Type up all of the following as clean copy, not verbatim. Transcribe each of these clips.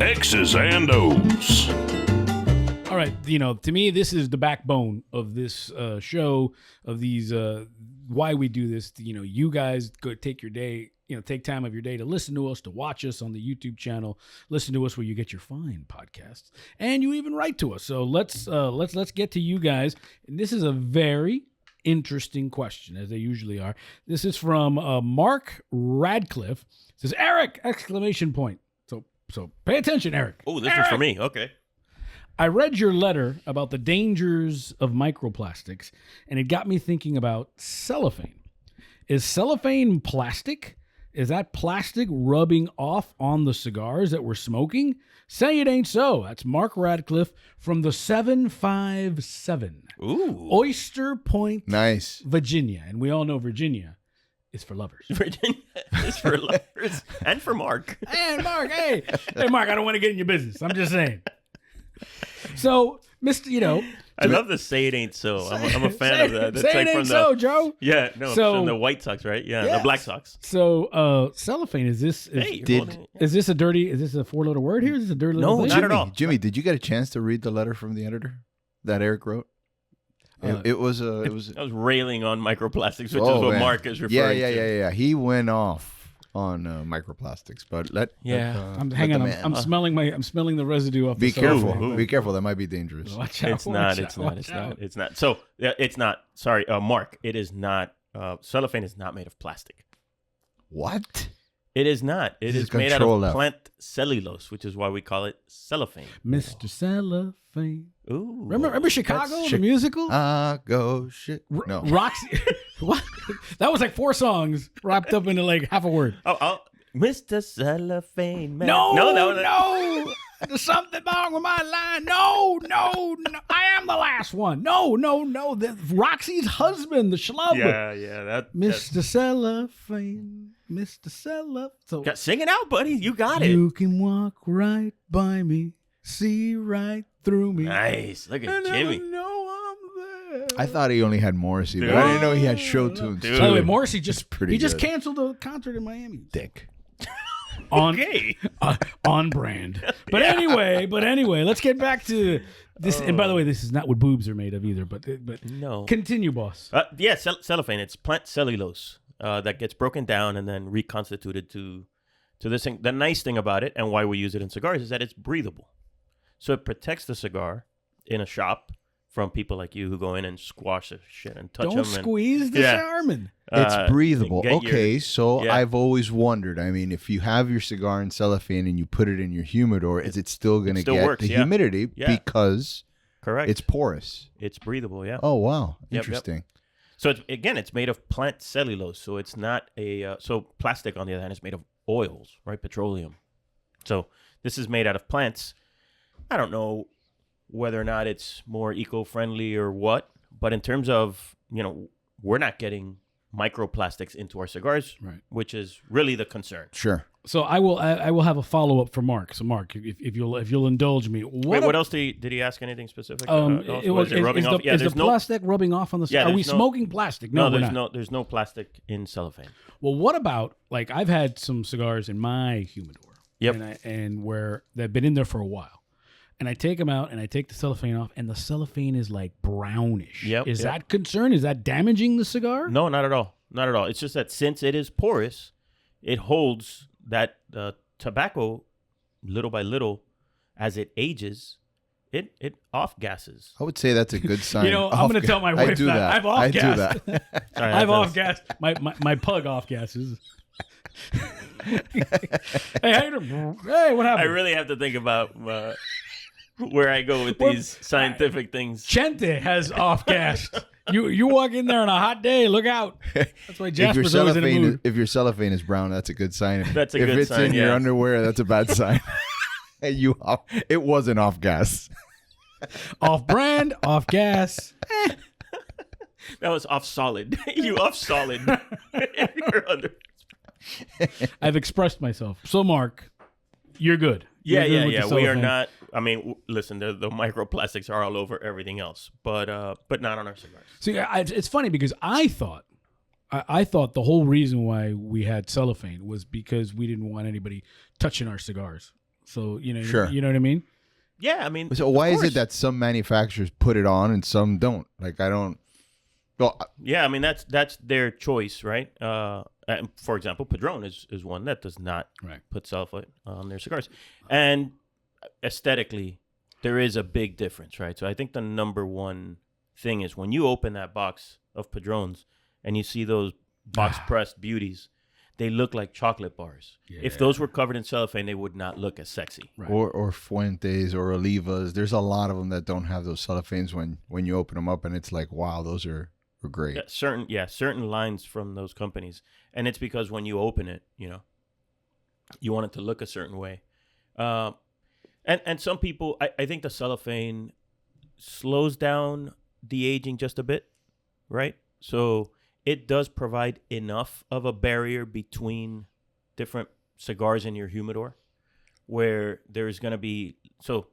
X's and O's. All right, to me, this is the backbone of this show, of these, why we do this. You guys go take your day, take time of your day to listen to us, to watch us on the YouTube channel, listen to us where you get your fine podcasts, and you even write to us. So let's get to you guys. And this is a very interesting question, as they usually are. This is from Mark Radcliff. It says, Erik! Exclamation point. So pay attention, Erik. Oh, this is for me. Okay. I read your letter about the dangers of microplastics, and it got me thinking about cellophane. Is cellophane plastic? Is that plastic rubbing off on the cigars that we're smoking? Say it ain't so. That's Mark Radcliff from the 757. Ooh. Oyster Point, Nice. Virginia. And we all know Virginia is for lovers. Virginia is for lovers and for Mark. Hey, Mark, hey, Mark, I don't want to get in your business. I'm just saying. So, Mr., I love the say it ain't so. I'm a fan of that. That's say it ain't so, Joe. Yeah, no, from the White Sox, right? Yeah, the Black Sox. So, cellophane, is this a four-letter word here? Is this a dirty little No, thing? not at all. Jimmy, did you get a chance to read the letter from the editor that Erik wrote? It was. I was railing on microplastics, which is what Mark is referring to. Yeah. He went off on microplastics, but I'm smelling the residue off. Be the careful. cellophane. Be careful. That might be dangerous. Watch out. It's not. So it's not. Sorry, Mark. It is not. Cellophane is not made of plastic. What? It is not. It is made out of plant cellulose, which is why we call it cellophane. Mr. Cellophane. Ooh. Remember Chicago, the musical? Go shit. No. Roxy. What? That was like 4 songs wrapped up into like half a word. Oh, Mr. Cellophane Man. No. There's something wrong with my line. No. I am the last one. No. Roxy's husband, the schlub. Yeah. Mr. Cellophane. Mr. Cellophane. So, sing it out, buddy. You got it. You can walk right by me, see right through me. Nice. Look at Jimmy. I thought he only had Morrissey, but I didn't know he had show tunes. Dude. By the way, Morrissey just good. canceled a concert in Miami. Dick. On brand. But anyway, let's get back to this. And by the way, this is not what boobs are made of either. But no. Continue, boss. Cellophane. It's plant cellulose that gets broken down and then reconstituted to this thing. The nice thing about it, and why we use it in cigars, is that it's breathable. So it protects the cigar in a shop from people like you who go in and squash the shit and touch them. Don't squeeze the Charmin. It's breathable. Okay, so I've always wondered. I mean, if you have your cigar in cellophane and you put it in your humidor, is it still going to get the humidity because it's porous? It's breathable, yeah. Oh, wow. Interesting. Yep. So, it's made of plant cellulose. So it's not so plastic, on the other hand, is made of oils, right? Petroleum. So this is made out of plants. I don't know whether or not it's more eco-friendly or what, but in terms of, we're not getting microplastics into our cigars, right, which is really the concern. Sure. So I will have a follow-up for Mark. So Mark, if you'll indulge me. What else did he ask? Anything specific? Was it rubbing off? Is the plastic rubbing off on the cigar? Are we smoking plastic? No, there's no plastic in cellophane. Well, what about, like, I've had some cigars in my humidor. Yep. And where they've been in there for a while. And I take them out and I take the cellophane off, and the cellophane is like brownish. Is that concern? Is that damaging the cigar? No, not at all. Not at all. It's just that since it is porous, it holds that tobacco little by little as it ages. It off gases. I would say that's a good sign. I'm going to tell my wife that. I've off gassed. I've off gassed. My pug off gases. Hey, what happened? I really have to think about where I go with these scientific things. Chente has off gassed. You walk in there on a hot day, look out. That's why Jasper's always in a mood. If your cellophane is brown, that's a good sign. That's a good sign. If it's in your underwear, that's a bad sign. It wasn't off gas. Off brand, off gas. That was off solid. You off solid. You're under. I've expressed myself. So, Mark, you're good. Yeah. We are not. I mean, listen, the microplastics are all over everything else, but not on our cigars. See, it's funny because I thought the whole reason why we had cellophane was because we didn't want anybody touching our cigars. So Sure. You know what I mean? Yeah, I mean. So why is it that some manufacturers put it on and some don't? Like I don't. Well, yeah, I mean that's their choice, right? For example, Padron is one that does not put sulfite on their cigars, and aesthetically, there is a big difference, right? So I think the number one thing is when you open that box of Padrones and you see those box pressed beauties, they look like chocolate bars. Yeah. If those were covered in cellophane, they would not look as sexy. Right. Or Fuentes or Olivas. There's a lot of them that don't have those cellophanes when you open them up, and it's like, wow, those are great. Yeah, certain lines from those companies, and it's because when you open it, you want it to look a certain way. And some people, I think the cellophane slows down the aging just a bit, right? So it does provide enough of a barrier between different cigars in your humidor where there's going to be... So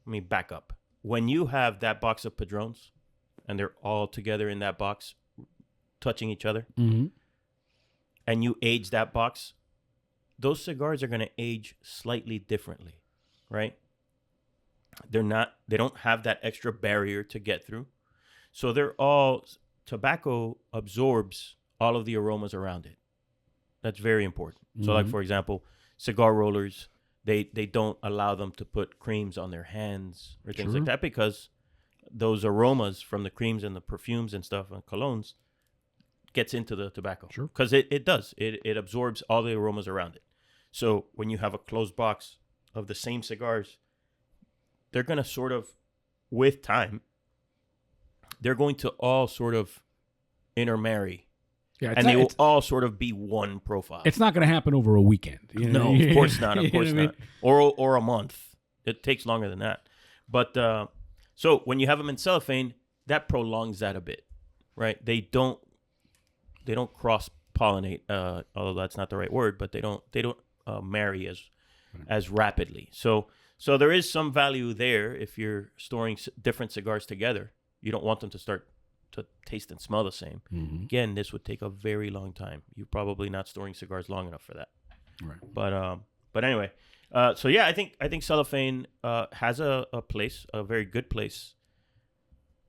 let me back up. When you have that box of Padrones and they're all together in that box touching each other, and you age that box, those cigars are going to age slightly differently. Right? They don't have that extra barrier to get through. So tobacco absorbs all of the aromas around it. That's very important. So like, for example, cigar rollers, they don't allow them to put creams on their hands or things like that because those aromas from the creams and the perfumes and stuff and colognes gets into the tobacco. Sure. Because it does. It absorbs all the aromas around it. So when you have a closed box of the same cigars, they're going to sort of, with time, they're going to all sort of intermarry. Yeah, and they will all sort of be one profile. It's not going to happen over a weekend. No, of course not. Of course not. Or a month. It takes longer than that. But so when you have them in cellophane, that prolongs that a bit, right? They don't cross pollinate, although that's not the right word, but they don't marry as rapidly. So there is some value there if you're storing different cigars together. You don't want them to start to taste and smell the same. Mm-hmm. Again, this would take a very long time. You're probably not storing cigars long enough for that. Right. But anyway, so yeah, I think cellophane has a place, a very good place.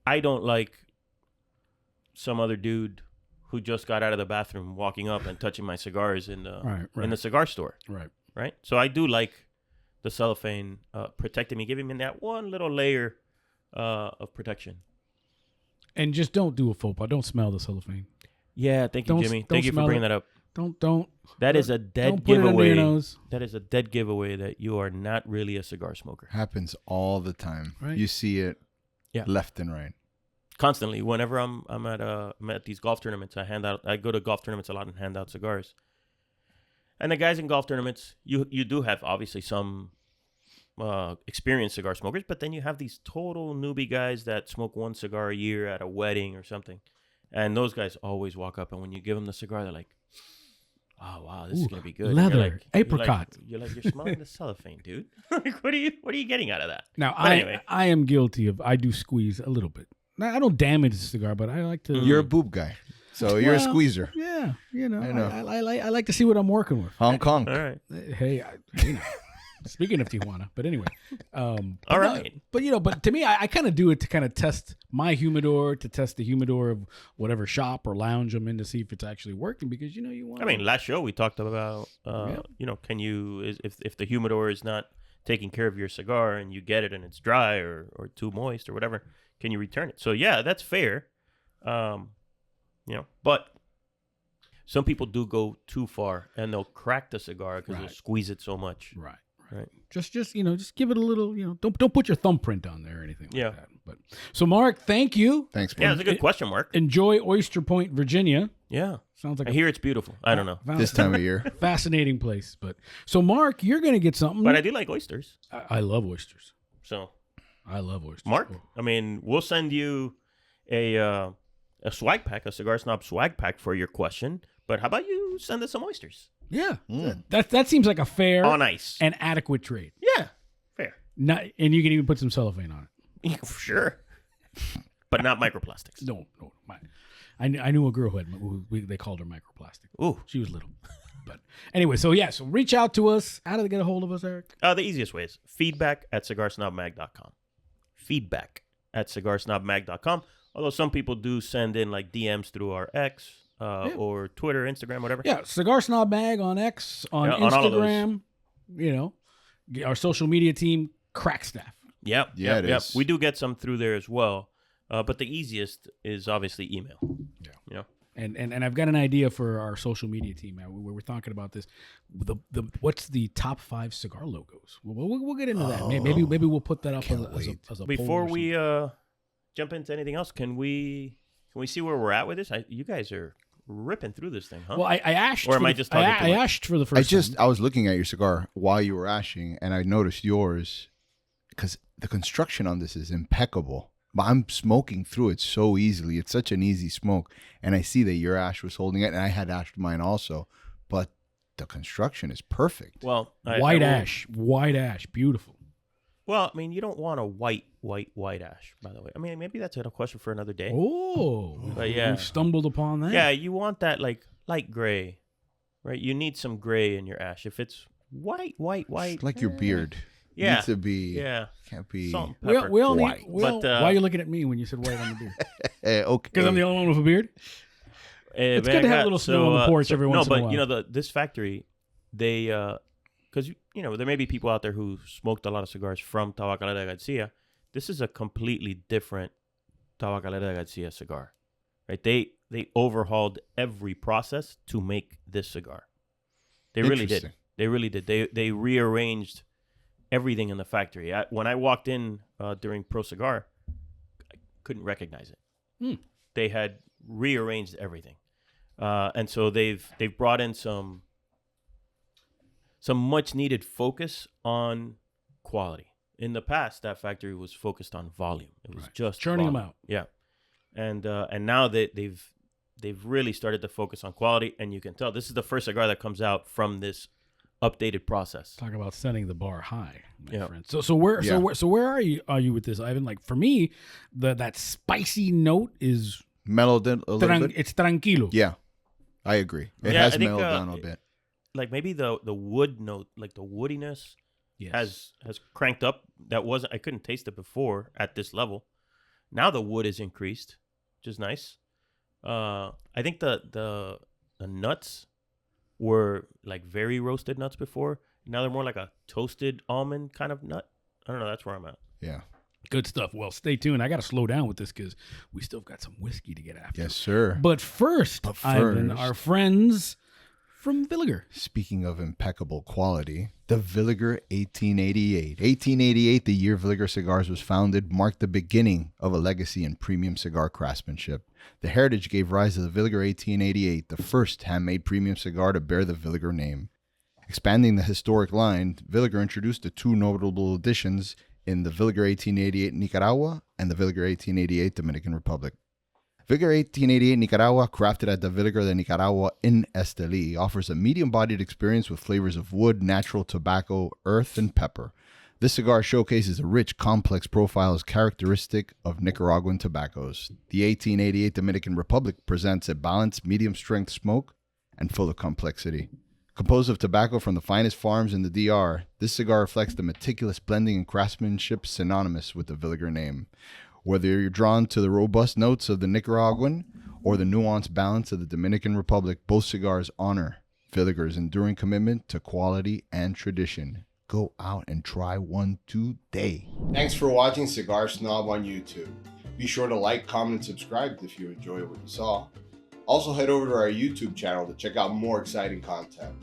I don't like some other dude who just got out of the bathroom walking up and touching my cigars in the cigar store. Right. So I do like the cellophane protecting me, giving me that one little layer of protection. And just don't do a faux pas. Don't smell the cellophane. Yeah, thank you, Jimmy. Thank you for bringing that up. Don't. That is a dead giveaway. That is a dead giveaway that you are not really a cigar smoker. Happens all the time. Right. You see it left and right. Constantly. Whenever I'm at these golf tournaments, I go to golf tournaments a lot and hand out cigars. And the guys in golf tournaments, you do have obviously some experienced cigar smokers, but then you have these total newbie guys that smoke one cigar a year at a wedding or something. And those guys always walk up, and when you give them the cigar, they're like, "Oh wow, this is gonna be good." Leather, apricot. You're smelling the cellophane, dude. Like, what are you getting out of that? Now, I am guilty of. I do squeeze a little bit. Now, I don't damage the cigar, but I like to. You're a boob guy, so you're a squeezer. Yeah, I like to see what I'm working with. Hong Kong. All right. Hey, speaking of Tijuana, but anyway. All right. But to me, I kind of do it to kind of test my humidor, to test the humidor of whatever shop or lounge I'm in to see if it's actually working, because you want. I mean, last show we talked about, can you if the humidor is not taking care of your cigar and you get it and it's dry or too moist or whatever, can you return it? So yeah, that's fair. But some people do go too far and they'll crack the cigar because they'll squeeze it so much. Right. Just give it a little, don't put your thumbprint on there or anything like that. But so Mark, thank you. Thanks, Mark. Yeah, it's a good question, Mark. Enjoy Oyster Point, Virginia. Yeah. Sounds like I hear it's beautiful. I don't know. This time of year. Fascinating place. But so Mark, you're going to get something. But I do like oysters. I love oysters. So I love oysters. Mark, I mean, we'll send you a swag pack, a Cigar Snob swag pack for your question. But how about you send us some oysters? Yeah, that seems like a fair on ice and adequate trade. Yeah, fair. And you can even put some cellophane on it. Yeah, for sure, but not microplastics. No. I knew a girl who they called her microplastic. Ooh, she was little. But anyway, so reach out to us. How do they get a hold of us, Erik? The easiest way is feedback@cigarsnobmag.com. Feedback@cigarsnobmag.com. Although some people do send in like DMs through our X or Twitter, Instagram, whatever. Yeah, Cigar Snob Mag on X, on Instagram. Our social media team, crack staff. Yep. Yeah, it is. We do get some through there as well. But the easiest is obviously email. Yeah. And I've got an idea for our social media team. We're talking about this. What's the top 5 cigar logos? We'll get into that. Maybe we'll put that up as a before we jump into anything else. Can we see where we're at with this? You guys are ripping through this thing, huh? Well, I ashed. Or am I just talking too much? I ashed for the first time. I was looking at your cigar while you were ashing, and I noticed yours because the construction on this is impeccable. But I'm smoking through it so easily. It's such an easy smoke. And I see that your ash was holding it, and I had ashed mine also. But the construction is perfect. Well, white ash, beautiful. Well, I mean, you don't want a white ash, by the way. I mean, maybe that's a question for another day. Oh, but yeah, we stumbled upon that. Yeah, you want that like light gray, right? You need some gray in your ash. If it's white, it's like your beard. Yeah, needs to be. Yeah, can't be. Salt and pepper. We all need. Why are you looking at me when you said white on the beard? Okay, because I'm the only one with a beard. It's good to have a little snow on the porch every once in a while. No, but this factory, they because there may be people out there who smoked a lot of cigars from Tabacalera Garcia. This is a completely different Tabacalera Garcia cigar, right? They overhauled every process to make this cigar. They really did. They really did. They rearranged everything in the factory. When I walked in during Pro Cigar, I couldn't recognize it. They had rearranged everything, and so they've brought in some much needed focus on quality. In the past, that factory was focused on volume. It was just churning volume. them out. Yeah, and now they've really started to focus on quality, and you can tell this is the first cigar that comes out from this updated process. Talk about setting the bar high, my friend. So where are you with this, Ivan? Like for me, that spicy note is mellowed a little bit. It's tranquilo. Yeah, I agree. It has mellowed down a bit. Like maybe the wood note, like the woodiness, has cranked up. I couldn't taste it before at this level. Now the wood is increased, which is nice. I think the nuts were like very roasted nuts before. Now they're more like a toasted almond kind of nut. I don't know. That's where I'm at. Yeah. Good stuff. Well, stay tuned. I got to slow down with this because we still got some whiskey to get after. Yes, sir. But first, Ivan, our friends from Villiger. Speaking of impeccable quality, the Villiger 1888. 1888, the year Villiger Cigars was founded, marked the beginning of a legacy in premium cigar craftsmanship. The heritage gave rise to the Villiger 1888, the first handmade premium cigar to bear the Villiger name. Expanding the historic line, Villiger introduced the 2 notable additions in the Villiger 1888 Nicaragua and the Villiger 1888 Dominican Republic. Villiger 1888 Nicaragua, crafted at the Villiger de Nicaragua in Esteli, offers a medium-bodied experience with flavors of wood, natural tobacco, earth, and pepper. This cigar showcases a rich, complex profile as characteristic of Nicaraguan tobaccos. The 1888 Dominican Republic presents a balanced, medium-strength smoke and full of complexity. Composed of tobacco from the finest farms in the DR, this cigar reflects the meticulous blending and craftsmanship synonymous with the Villiger name. Whether you're drawn to the robust notes of the Nicaraguan or the nuanced balance of the Dominican Republic, both cigars honor Villiger's enduring commitment to quality and tradition. Go out and try one today. Thanks for watching Cigar Snob on YouTube. Be sure to like, comment, and subscribe if you enjoy what you saw. Also head over to our YouTube channel to check out more exciting content.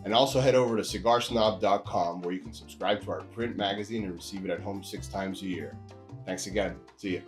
And also head over to cigarsnob.com where you can subscribe to our print magazine and receive it at home 6 times a year. Thanks again. See you.